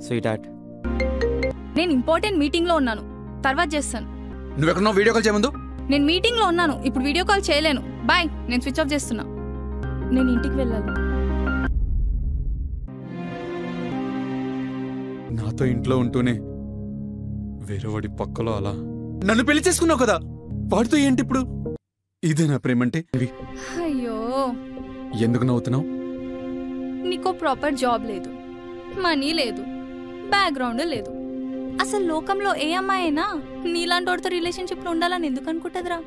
Sweet heart, నేను important meeting లో ఉన్నాను, తర్వాత చేస్తాను. నువ్వెక్కడో వీడియో కాల్ చేయమందు. నేను మీటింగ్ లో ఉన్నాను, ఇప్పుడు వీడియో కాల్ చేయలేను. బాయ్, నేను స్విచ్ ఆఫ్ చేస్తున్నా. నేను ఇంటికి వెళ్ళాలి. నాతో ఇంట్లో ఉంటూనే వేరేవాడి పక్కలో అలా నన్ను పెళ్లి చేసుకున్నావు కదా, వాడితో ఏంటి ఇప్పుడు? ఇదే నా ప్రేమంటే? అయ్యో, ఎందుకు నవ్వుతున్నావు? నీకో ప్రాపర్ జాబ్ లేదు, మనీ లేదు, బ్యాక్గ్రౌండ్ లేదు. అసలు లోకంలో ఏ అమ్మాయి అయినా నీలాంటి వాడితో రిలేషన్షిప్ లో ఉండాలని ఎందుకు అనుకుంటుందిరా?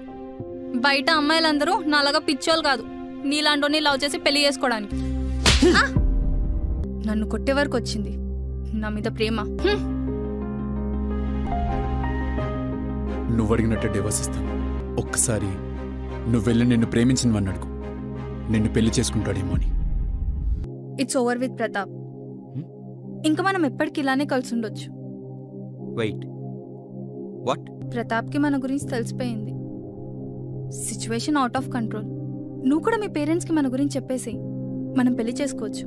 బయట అమ్మాయిలందరూ నాలాగా పిచ్చోళ్ళు కాదు, నీలాంటి లవ్ చేసి పెళ్లి చేసుకోవడానికి. నన్ను కొట్టే వరకు వచ్చింది నా మీద ప్రేమ. నువ్వు అడిగినట్టే డివోర్స్ ఇస్తాను. ఒక్కసారి నువ్వు వెళ్ళి నిన్ను ప్రేమించినవని అడుగు, నిన్ను పెళ్లి చేసుకుంటాడేమో అని. It's over with Pratap. ఇంకా మనం ఎప్పటికి ఇలానే కలిసి ఉండొచ్చు. Wait, what? ప్రతాప్కి మన గురించి తెలిసిపోయింది. Situation out of control. నువ్వు కూడా మీ పేరెంట్స్కి మన గురించి చెప్పేసి మనం పెళ్లి చేసుకోవచ్చు.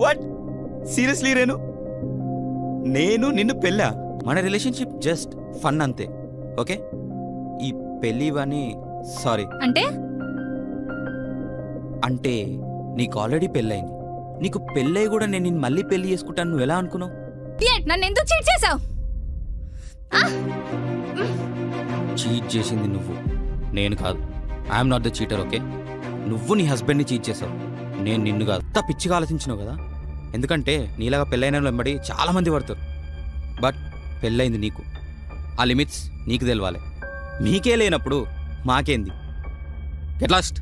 వాట్? సీరియస్లీ రేణు, నేను నిన్ను పెళ్ళా? మన రిలేషన్షిప్ జస్ట్ ఫన్ అంతే, ఓకే? ఈ పెళ్ళి ఇవన్నీ సారీ. అంటే నీకు ఆల్రెడీ పెళ్ళయింది. నీకు పెళ్ళై కూడా నేను నిన్ను మళ్ళీ పెళ్లి చేసుకుంటాను, నువ్వు ఎలా అనుకున్నావు? నన్ను ఎందుకు చీట్ చేసావు? చీట్ చేసింది నువ్వు, నేను కాదు. I'm not the cheater, okay? నువ్వు నీ హస్బెండ్ని చీట్ చేసావు, నేను నిన్ను కాదు. అంతా పిచ్చిగా ఆలోచించినావు కదా, ఎందుకంటే నీలాగా పెళ్ళైన వెంబడి చాలా మంది పడతారు. బట్ పెళ్ళైంది నీకు, ఆ లిమిట్స్ నీకు తెలవాలి. మీకే లేనప్పుడు మాకేంది? Get lost.